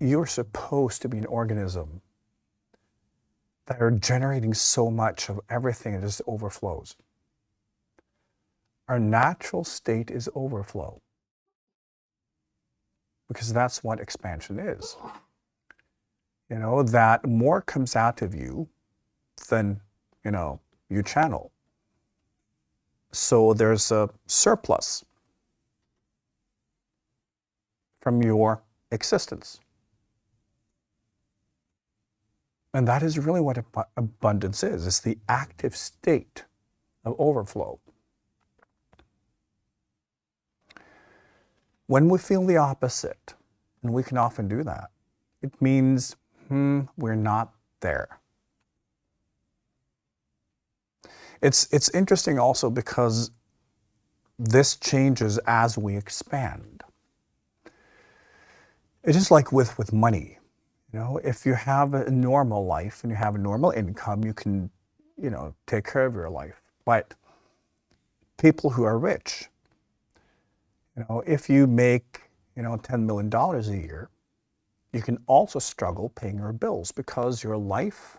You're supposed to be an organism that are generating so much of everything, it just overflows. Our natural state is overflow, because that's what expansion is. You know, that more comes out of you than, you channel. So there's a surplus from your existence. And that is really what abundance is. It's the active state of overflow. When we feel the opposite, and we can often do that, it means, we're not there. It's interesting also because this changes as we expand. It's just like with money. If you have a normal life and you have a normal income, you can, take care of your life. But people who are rich, if you make, $10 million a year, you can also struggle paying your bills because your life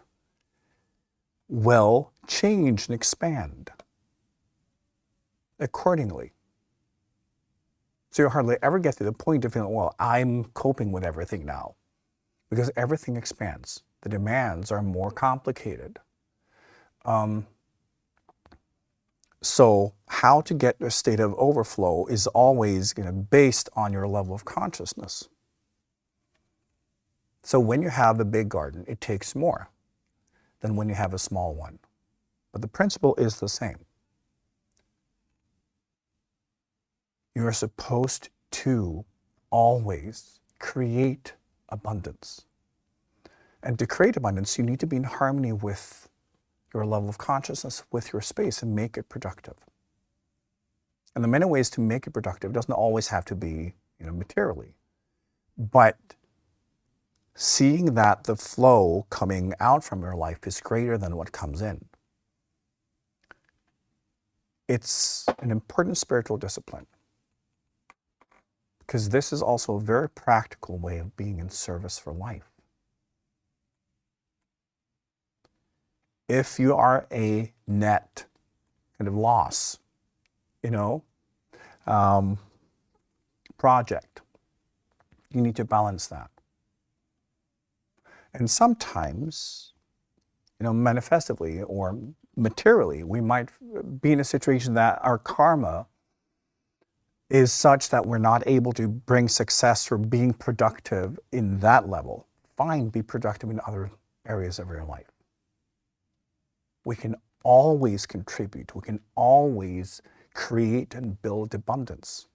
will change and expand accordingly. So you hardly ever get to the point of feeling, well, I'm coping with everything now, because everything expands. The demands are more complicated. So how to get to a state of overflow is always based on your level of consciousness. So when you have a big garden, it takes more than when you have a small one. But the principle is the same. You're supposed to always create abundance. And to create abundance, you need to be in harmony with your level of consciousness, with your space, and make it productive. And the many ways to make it productive doesn't always have to be, materially. But seeing that the flow coming out from your life is greater than what comes in. It's an important spiritual discipline, because this is also a very practical way of being in service for life. If you are a net kind of loss, project, you need to balance that. And sometimes, manifestively or materially, we might be in a situation that our karma is such that we're not able to bring success or being productive in that level. Fine, be productive in other areas of your life. We can always contribute. We can always create and build abundance.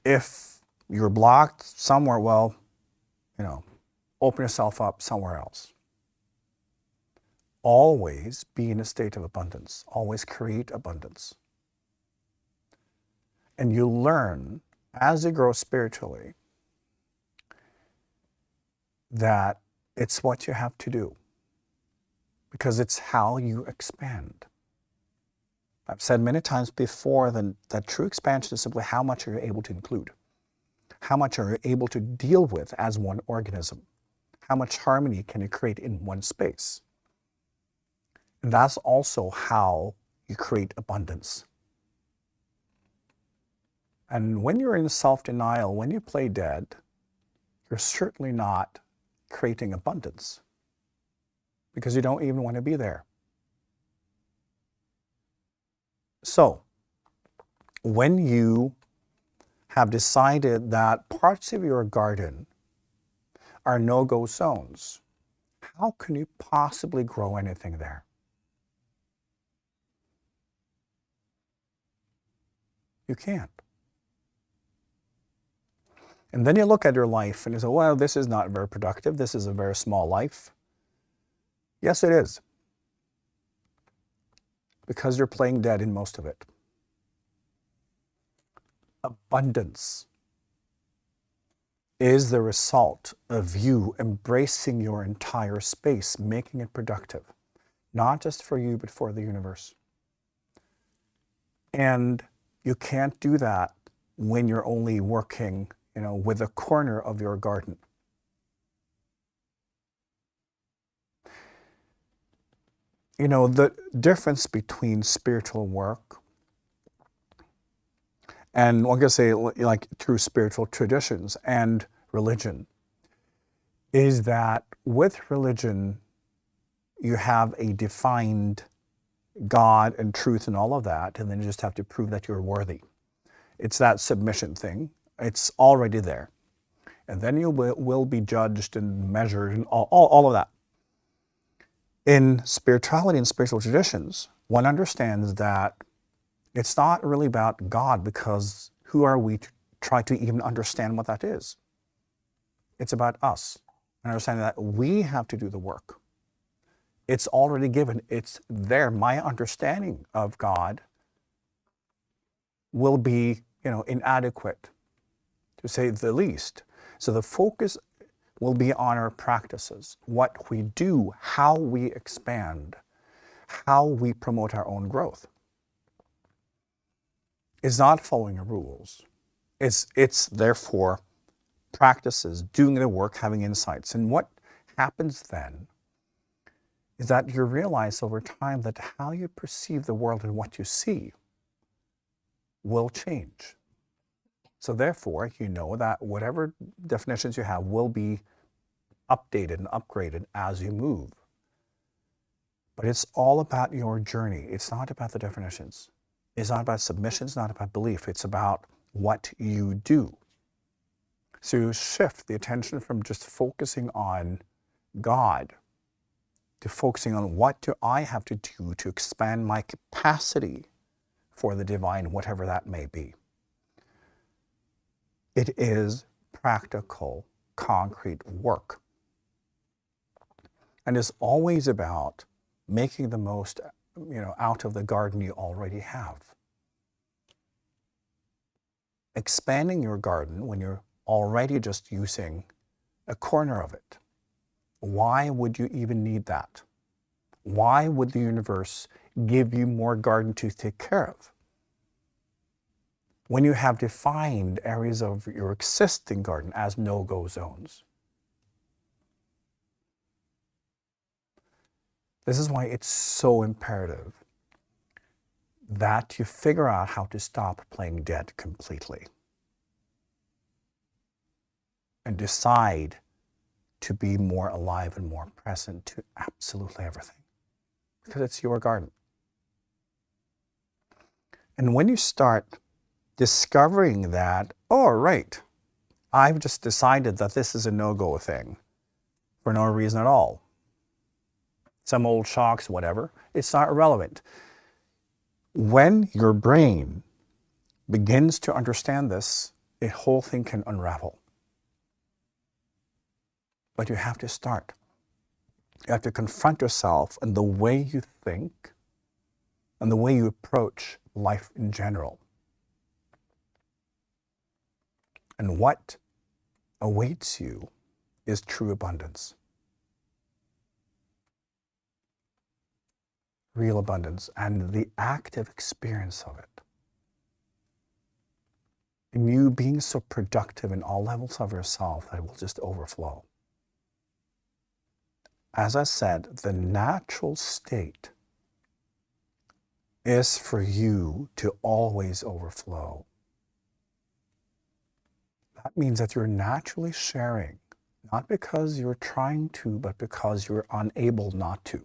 If you're blocked somewhere, well, open yourself up somewhere else. Always be in a state of abundance. Always create abundance. And you learn, as you grow spiritually, that it's what you have to do, because it's how you expand. I've said many times before that true expansion is simply how much are you able to include, how much are you able to deal with as one organism, how much harmony can you create in one space. And that's also how you create abundance. And when you're in self-denial, when you play dead, you're certainly not creating abundance, because you don't even want to be there. So, when you have decided that parts of your garden are no-go zones, how can you possibly grow anything there? You can't. And then you look at your life and you say, well, this is not very productive. This is a very small life. Yes, it is. Because you're playing dead in most of it. Abundance is the result of you embracing your entire space, making it productive, not just for you, but for the universe. And you can't do that when you're only working, with a corner of your garden. The difference between spiritual work and, I'm going to say, like true spiritual traditions and religion, is that with religion, you have a defined God and truth and all of that, and then you just have to prove that you're worthy. It's that submission thing. It's already there. And then you will be judged and measured and all of that. In spirituality and spiritual traditions, one understands that it's not really about God, because who are we to try to even understand what that is? It's about us, and understanding that we have to do the work. It's already given. It's there. My understanding of God will be, inadequate, to say the least. So the focus will be on our practices, what we do, how we expand, how we promote our own growth. It's not following rules. It's therefore practices, doing the work, having insights. And what happens then is that you realize over time that how you perceive the world and what you see will change. So therefore, you know that whatever definitions you have will be updated and upgraded as you move. But it's all about your journey. It's not about the definitions. It's not about submission. It's not about belief. It's about what you do. So you shift the attention from just focusing on God to focusing on what do I have to do to expand my capacity for the divine, whatever that may be. It is practical, concrete work. And it's always about making the most, out of the garden you already have. Expanding your garden when you're already just using a corner of it. Why would you even need that? Why would the universe give you more garden to take care of when you have defined areas of your existing garden as no-go zones? This is why it's so imperative that you figure out how to stop playing dead completely and decide to be more alive and more present to absolutely everything, because it's your garden. And when you start discovering that, oh, right, I've just decided that this is a no-go thing for no reason at all, some old shocks, whatever, it's not irrelevant. When your brain begins to understand this, the whole thing can unravel. But you have to start. You have to confront yourself and the way you think and the way you approach life in general. And what awaits you is true abundance. Real abundance and the active experience of it. And you being so productive in all levels of yourself that it will just overflow. As I said, the natural state is for you to always overflow. That means that you're naturally sharing, not because you're trying to, but because you're unable not to.